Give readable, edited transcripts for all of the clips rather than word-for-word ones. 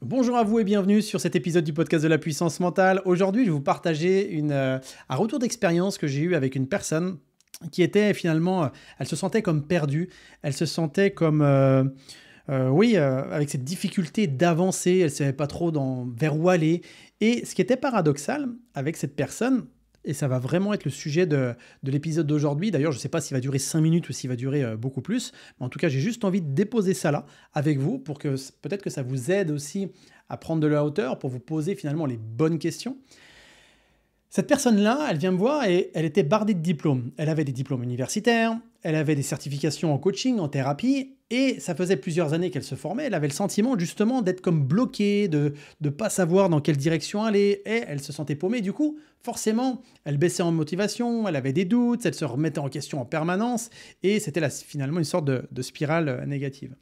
Bonjour à vous et bienvenue sur cet épisode du podcast de la puissance mentale. Aujourd'hui, je vais vous partager un retour d'expérience que j'ai eu avec une personne qui était finalement, elle se sentait comme perdue, elle se sentait comme, avec cette difficulté d'avancer, elle ne savait pas trop vers où aller. Et ce qui était paradoxal avec cette personne, et ça va vraiment être le sujet de l'épisode d'aujourd'hui. D'ailleurs, je ne sais pas s'il va durer 5 minutes ou s'il va durer beaucoup plus. Mais en tout cas, j'ai juste envie de déposer ça là avec vous pour que peut-être que ça vous aide aussi à prendre de la hauteur, pour vous poser finalement les bonnes questions. Cette personne-là, elle vient me voir et elle était bardée de diplômes. Elle avait des diplômes universitaires, elle avait des certifications en coaching, en thérapie, et ça faisait plusieurs années qu'elle se formait. Elle avait le sentiment justement d'être comme bloquée, de ne pas savoir dans quelle direction aller, et elle se sentait paumée. Du coup, forcément, elle baissait en motivation, elle avait des doutes, elle se remettait en question en permanence, et c'était finalement une sorte de spirale négative.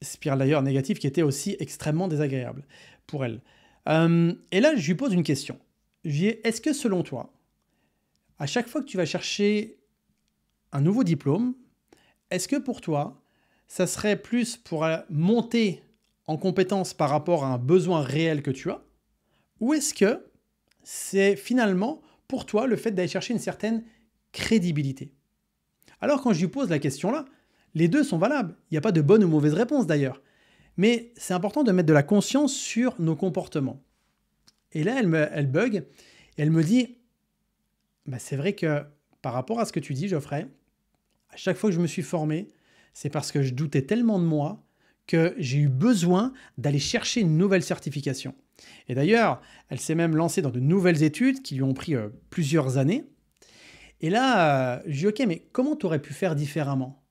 Spirale d'ailleurs négative qui était aussi extrêmement désagréable pour elle. Et là, je lui pose une question. Je lui dis, est-ce que selon toi, à chaque fois que tu vas chercher un nouveau diplôme, est-ce que pour toi, ça serait plus pour monter en compétence par rapport à un besoin réel que tu as, ou est-ce que c'est finalement pour toi le fait d'aller chercher une certaine crédibilité? Alors quand je lui pose la question là, les deux sont valables. Il n'y a pas de bonne ou mauvaise réponse d'ailleurs. Mais c'est important de mettre de la conscience sur nos comportements. Et là, elle bug et elle me dit, bah, c'est vrai que par rapport à ce que tu dis, Geoffrey, à chaque fois que je me suis formé, c'est parce que je doutais tellement de moi que j'ai eu besoin d'aller chercher une nouvelle certification. Et d'ailleurs, elle s'est même lancée dans de nouvelles études qui lui ont pris plusieurs années. Et là, je lui dis, ok, mais comment tu aurais pu faire différemment?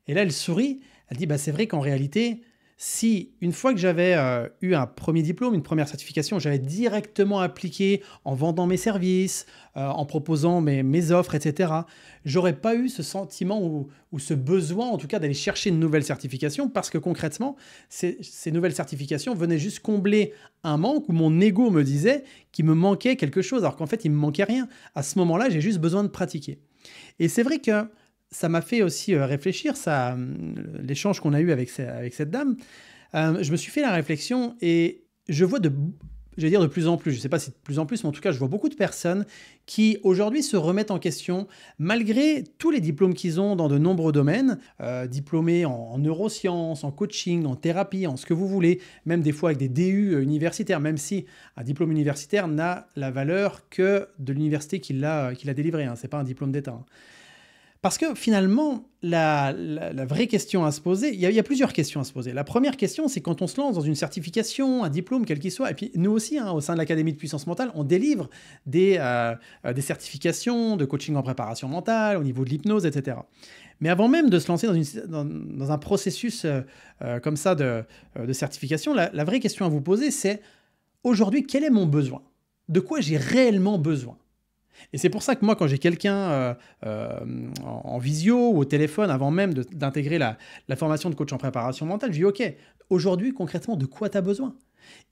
Et là, elle sourit, elle dit, bah, c'est vrai qu'en réalité, si une fois que j'avais eu un premier diplôme, une première certification, j'avais directement appliqué en vendant mes services, en proposant mes offres, etc., j'aurais pas eu ce sentiment ou ce besoin, en tout cas, d'aller chercher une nouvelle certification parce que concrètement, ces nouvelles certifications venaient juste combler un manque où mon ego me disait qu'il me manquait quelque chose, alors qu'en fait, il me manquait rien. À ce moment-là, j'ai juste besoin de pratiquer. Et c'est vrai que ça m'a fait aussi réfléchir, l'échange qu'on a eu avec cette dame. Je me suis fait la réflexion et je vois je vais dire de plus en plus, je ne sais pas si de plus en plus, mais en tout cas, je vois beaucoup de personnes qui aujourd'hui se remettent en question malgré tous les diplômes qu'ils ont dans de nombreux domaines, diplômés en neurosciences, en coaching, en thérapie, en ce que vous voulez, même des fois avec des DU universitaires, même si un diplôme universitaire n'a la valeur que de l'université qui l'a délivré, hein, ce n'est pas un diplôme d'État. Hein. Parce que finalement, la vraie question à se poser, il y a plusieurs questions à se poser. La première question, c'est quand on se lance dans une certification, un diplôme, quel qu'il soit, et puis nous aussi, hein, au sein de l'Académie de puissance mentale, on délivre des certifications de coaching en préparation mentale, au niveau de l'hypnose, etc. Mais avant même de se lancer dans un processus comme ça de certification, la vraie question à vous poser, c'est aujourd'hui, quel est mon besoin? De quoi j'ai réellement besoin? Et c'est pour ça que moi, quand j'ai quelqu'un en visio ou au téléphone, avant même d'intégrer la formation de coach en préparation mentale, je dis OK, aujourd'hui, concrètement, de quoi tu as besoin?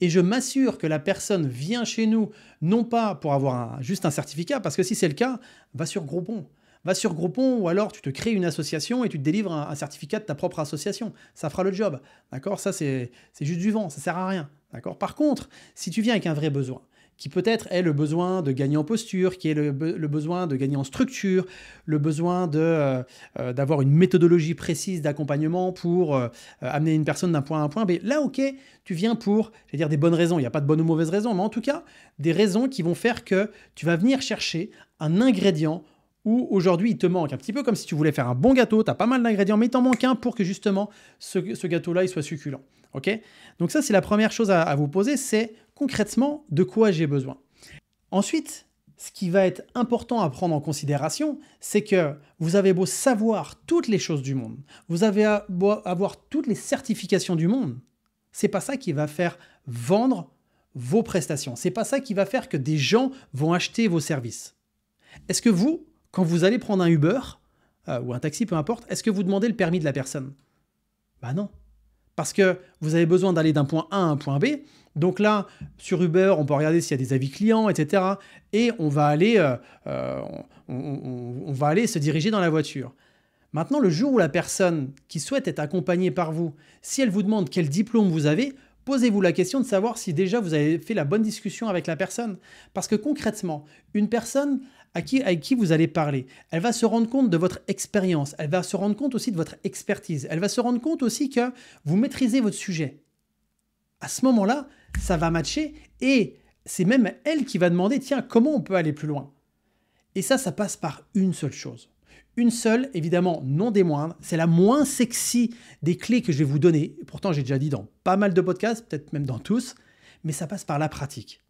Et je m'assure que la personne vient chez nous, non pas pour avoir juste un certificat, parce que si c'est le cas, va sur Groupon. Va sur Groupon ou alors tu te crées une association et tu te délivres un certificat de ta propre association. Ça fera le job. D'accord? Ça, c'est juste du vent, ça sert à rien. D'accord? Par contre, si tu viens avec un vrai besoin, qui peut-être est le besoin de gagner en posture, qui est le besoin de gagner en structure, le besoin d'avoir une méthodologie précise d'accompagnement pour amener une personne d'un point A à un point B. Là, ok, tu viens pour, je vais dire des bonnes raisons, il n'y a pas de bonnes ou mauvaises raisons, mais en tout cas, des raisons qui vont faire que tu vas venir chercher un ingrédient où aujourd'hui il te manque, un petit peu comme si tu voulais faire un bon gâteau, tu as pas mal d'ingrédients, mais il t'en manque un pour que justement ce gâteau-là il soit succulent. Okay, donc ça, c'est la première chose à vous poser, c'est concrètement de quoi j'ai besoin. Ensuite, ce qui va être important à prendre en considération, c'est que vous avez beau savoir toutes les choses du monde, vous avez beau avoir toutes les certifications du monde, c'est pas ça qui va faire vendre vos prestations. C'est pas ça qui va faire que des gens vont acheter vos services. Est-ce que vous, quand vous allez prendre un Uber ou un taxi, peu importe, est-ce que vous demandez le permis de la personne? Bah non. Parce que vous avez besoin d'aller d'un point A à un point B. Donc là, sur Uber, on peut regarder s'il y a des avis clients, etc. Et on va aller se diriger dans la voiture. Maintenant, le jour où la personne qui souhaite être accompagnée par vous, si elle vous demande quel diplôme vous avez, posez-vous la question de savoir si déjà vous avez fait la bonne discussion avec la personne. Parce que concrètement, une personne avec qui vous allez parler, elle va se rendre compte de votre expérience, elle va se rendre compte aussi de votre expertise, elle va se rendre compte aussi que vous maîtrisez votre sujet. À ce moment-là, ça va matcher et c'est même elle qui va demander, tiens, comment on peut aller plus loin? Et ça passe par une seule chose. Une seule, évidemment, non des moindres, c'est la moins sexy des clés que je vais vous donner. Pourtant, j'ai déjà dit dans pas mal de podcasts, peut-être même dans tous, mais ça passe par la pratique.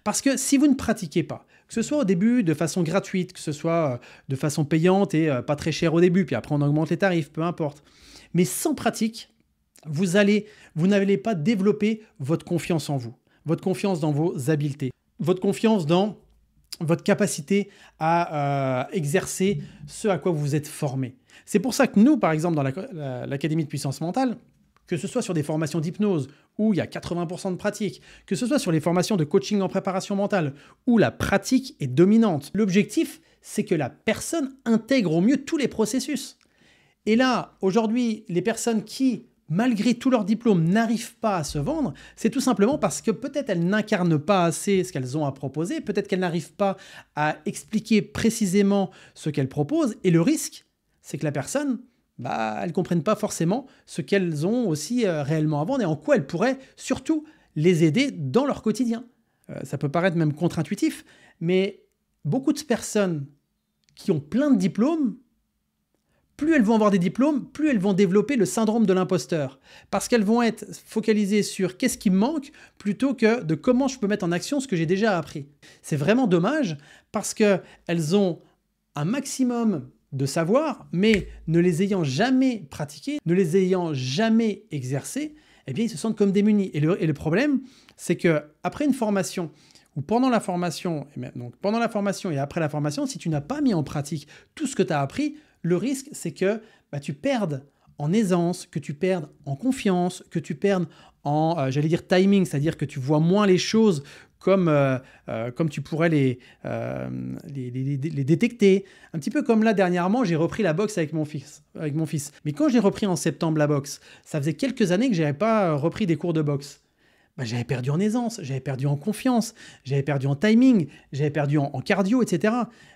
Parce que si vous ne pratiquez pas, que ce soit au début de façon gratuite, que ce soit de façon payante et pas très cher au début, puis après on augmente les tarifs, peu importe. Mais sans pratique, vous n'allez pas développer votre confiance en vous, votre confiance dans vos habiletés, votre confiance dans votre capacité à exercer ce à quoi vous êtes formé. C'est pour ça que nous, par exemple, dans l'Académie de puissance mentale, que ce soit sur des formations d'hypnose où il y a 80% de pratique, que ce soit sur les formations de coaching en préparation mentale où la pratique est dominante, l'objectif, c'est que la personne intègre au mieux tous les processus. Et là, aujourd'hui, les personnes qui, malgré tout leur diplôme, n'arrivent pas à se vendre, c'est tout simplement parce que peut-être elles n'incarnent pas assez ce qu'elles ont à proposer, peut-être qu'elles n'arrivent pas à expliquer précisément ce qu'elles proposent, et le risque, c'est que la personne, elles ne comprennent pas forcément ce qu'elles ont aussi réellement à vendre et en quoi elles pourraient surtout les aider dans leur quotidien. Ça peut paraître même contre-intuitif, mais beaucoup de personnes qui ont plein de diplômes, plus elles vont avoir des diplômes, plus elles vont développer le syndrome de l'imposteur. Parce qu'elles vont être focalisées sur qu'est-ce qui me manque plutôt que de comment je peux mettre en action ce que j'ai déjà appris. C'est vraiment dommage parce qu'elles ont un maximum de savoir, mais ne les ayant jamais pratiqués, ne les ayant jamais exercés, eh bien, ils se sentent comme démunis. Et le problème, c'est qu'après une formation, ou pendant la formation, et après la formation, si tu n'as pas mis en pratique tout ce que tu as appris, le risque, c'est que tu perdes en aisance, que tu perdes en confiance, que tu perdes en, timing, c'est-à-dire que tu vois moins les choses comme tu pourrais les détecter. Un petit peu comme là, dernièrement, j'ai repris la boxe avec mon fils. Mais quand j'ai repris en septembre la boxe, ça faisait quelques années que je n'avais pas repris des cours de boxe. J'avais perdu en aisance, j'avais perdu en confiance, j'avais perdu en timing, j'avais perdu en cardio, etc.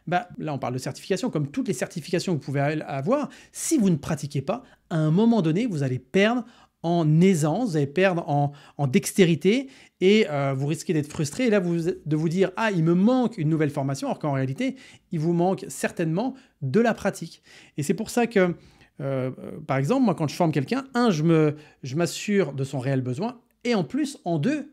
Là, on parle de certification, comme toutes les certifications que vous pouvez avoir. Si vous ne pratiquez pas, à un moment donné, vous allez perdre en aisance, vous allez perdre en dextérité et vous risquez d'être frustré. Et là, de vous dire « Ah, il me manque une nouvelle formation », alors qu'en réalité, il vous manque certainement de la pratique. Et c'est pour ça que, par exemple, moi, quand je forme quelqu'un, je m'assure de son réel besoin. Et en plus, en deux,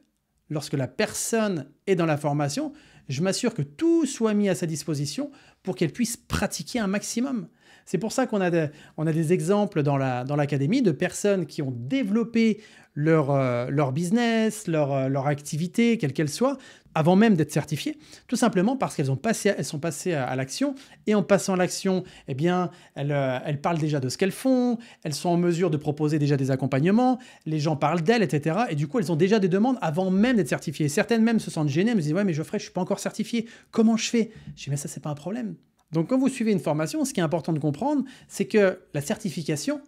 lorsque la personne est dans la formation, je m'assure que tout soit mis à sa disposition pour qu'elle puisse pratiquer un maximum. C'est pour ça qu'on a des exemples dans l'académie de personnes qui ont développé leur business, leur activité, quelle qu'elle soit, avant même d'être certifiées, tout simplement parce qu'elles sont passées à l'action. Et en passant à l'action, eh bien, elles parlent déjà de ce qu'elles font, elles sont en mesure de proposer déjà des accompagnements, les gens parlent d'elles, etc. Et du coup, elles ont déjà des demandes avant même d'être certifiées. Certaines même se sentent gênées, elles me disent « Ouais, mais Geoffrey, je ne suis pas encore certifié. Comment je fais ?» Je dis « Mais ça, ce n'est pas un problème. » Donc, quand vous suivez une formation, ce qui est important de comprendre, c'est que la certification,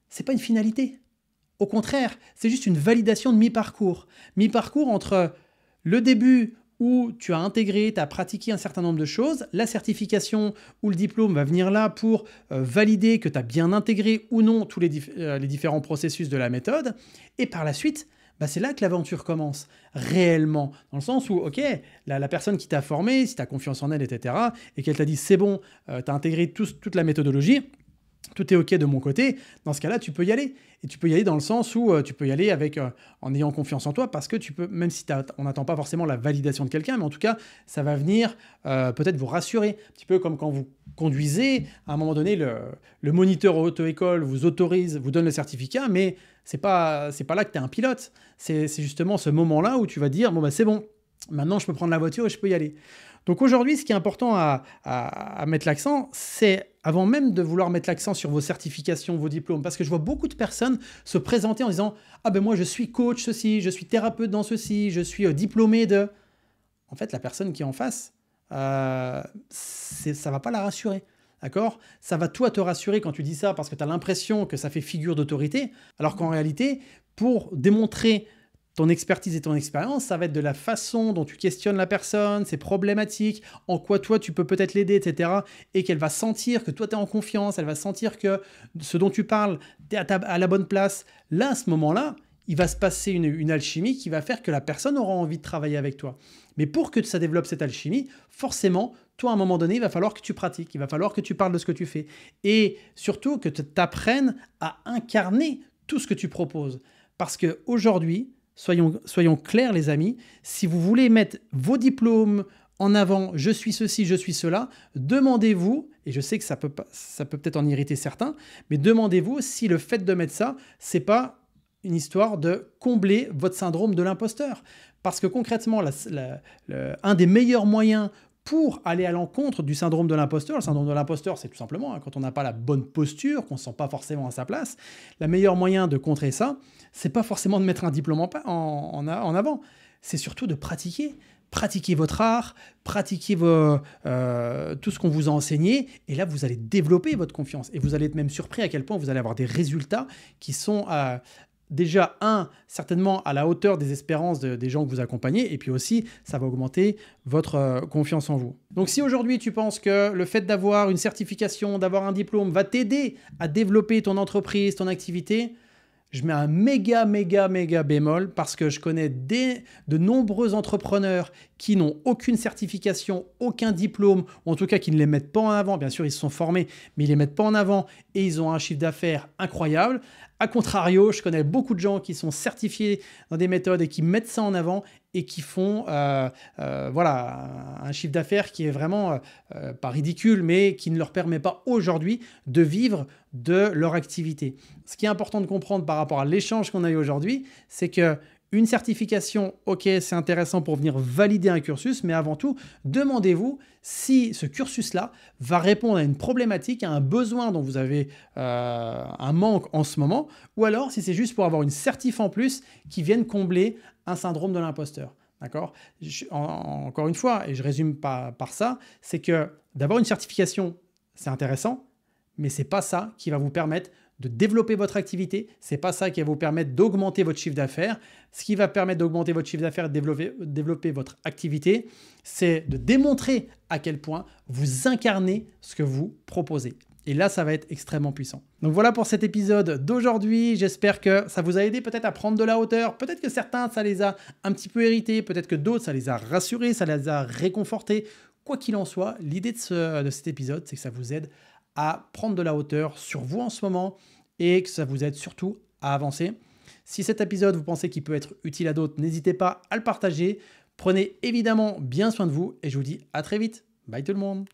ce n'est pas une finalité. Au contraire, c'est juste une validation de mi-parcours. Mi-parcours entre le début où tu as intégré, tu as pratiqué un certain nombre de choses, la certification ou le diplôme va venir là pour valider que tu as bien intégré ou non tous les différents processus de la méthode. Et par la suite, c'est là que l'aventure commence, réellement. Dans le sens où, ok, la personne qui t'a formé, si tu as confiance en elle, etc., et qu'elle t'a dit c'est bon, tu as intégré toute la méthodologie, tout est ok de mon côté, dans ce cas-là, tu peux y aller. Et tu peux y aller dans le sens où tu peux y aller en ayant confiance en toi, parce que tu peux, même si on n'attend pas forcément la validation de quelqu'un, mais en tout cas, ça va venir peut-être vous rassurer. Un petit peu comme quand vous conduisez, à un moment donné, le moniteur auto-école vous autorise, vous donne le certificat, mais c'est pas là que tu es un pilote. C'est justement ce moment-là où tu vas dire, c'est bon, maintenant je peux prendre la voiture et je peux y aller. Donc aujourd'hui, ce qui est important à mettre l'accent, c'est avant même de vouloir mettre l'accent sur vos certifications, vos diplômes, parce que je vois beaucoup de personnes se présenter en disant « Ah ben moi je suis coach ceci, je suis thérapeute dans ceci, je suis diplômé de… » En fait, la personne qui est en face, ça ne va pas la rassurer. D'accord ? Ça va toi te rassurer quand tu dis ça parce que tu as l'impression que ça fait figure d'autorité, alors qu'en réalité, pour démontrer ton expertise et ton expérience, ça va être de la façon dont tu questionnes la personne, ses problématiques, en quoi toi tu peux peut-être l'aider, etc. Et qu'elle va sentir que toi tu es en confiance, elle va sentir que ce dont tu parles, tu es à la bonne place. Là, à ce moment-là, il va se passer une alchimie qui va faire que la personne aura envie de travailler avec toi. Mais pour que ça développe cette alchimie, forcément, toi, à un moment donné, il va falloir que tu pratiques, il va falloir que tu parles de ce que tu fais. Et surtout que tu apprennes à incarner tout ce que tu proposes. Parce qu'aujourd'hui, soyons clairs les amis, si vous voulez mettre vos diplômes en avant, je suis ceci, je suis cela, demandez-vous, et je sais que ça peut peut-être en irriter certains, mais demandez-vous si le fait de mettre ça, c'est pas une histoire de combler votre syndrome de l'imposteur. Parce que concrètement, un des meilleurs moyens pour aller à l'encontre du syndrome de l'imposteur, le syndrome de l'imposteur, c'est tout simplement quand on n'a pas la bonne posture, qu'on ne se sent pas forcément à sa place, le meilleur moyen de contrer ça, c'est pas forcément de mettre un diplôme en avant, c'est surtout de pratiquer. Pratiquez votre art, pratiquez tout ce qu'on vous a enseigné, et là, vous allez développer votre confiance. Et vous allez être même surpris à quel point vous allez avoir des résultats qui sont déjà, certainement à la hauteur des espérances des gens que vous accompagnez, et puis aussi, ça va augmenter votre confiance en vous. Donc si aujourd'hui, tu penses que le fait d'avoir une certification, d'avoir un diplôme, va t'aider à développer ton entreprise, ton activité, je mets un méga bémol parce que je connais de nombreux entrepreneurs qui n'ont aucune certification, aucun diplôme, ou en tout cas qui ne les mettent pas en avant. Bien sûr, ils se sont formés, mais ils ne les mettent pas en avant et ils ont un chiffre d'affaires incroyable. A contrario, je connais beaucoup de gens qui sont certifiés dans des méthodes et qui mettent ça en avant et qui font un chiffre d'affaires qui est vraiment pas ridicule, mais qui ne leur permet pas aujourd'hui de vivre de leur activité. Ce qui est important de comprendre par rapport à l'échange qu'on a eu aujourd'hui, c'est que une certification, ok, c'est intéressant pour venir valider un cursus, mais avant tout, demandez-vous si ce cursus-là va répondre à une problématique, à un besoin dont vous avez un manque en ce moment, ou alors si c'est juste pour avoir une certif en plus qui vienne combler un syndrome de l'imposteur. D'accord ? Encore une fois, et je résume par ça, c'est que d'avoir une certification, c'est intéressant, mais ce n'est pas ça qui va vous permettre de développer votre activité. Ce n'est pas ça qui va vous permettre d'augmenter votre chiffre d'affaires. Ce qui va permettre d'augmenter votre chiffre d'affaires et de développer votre activité, c'est de démontrer à quel point vous incarnez ce que vous proposez. Et là, ça va être extrêmement puissant. Donc voilà pour cet épisode d'aujourd'hui. J'espère que ça vous a aidé peut-être à prendre de la hauteur. Peut-être que certains, ça les a un petit peu irrités. Peut-être que d'autres, ça les a rassurés, ça les a réconfortés. Quoi qu'il en soit, l'idée de cet épisode, c'est que ça vous aide à prendre de la hauteur sur vous en ce moment et que ça vous aide surtout à avancer. Si cet épisode, vous pensez qu'il peut être utile à d'autres, n'hésitez pas à le partager. Prenez évidemment bien soin de vous et je vous dis à très vite. Bye tout le monde.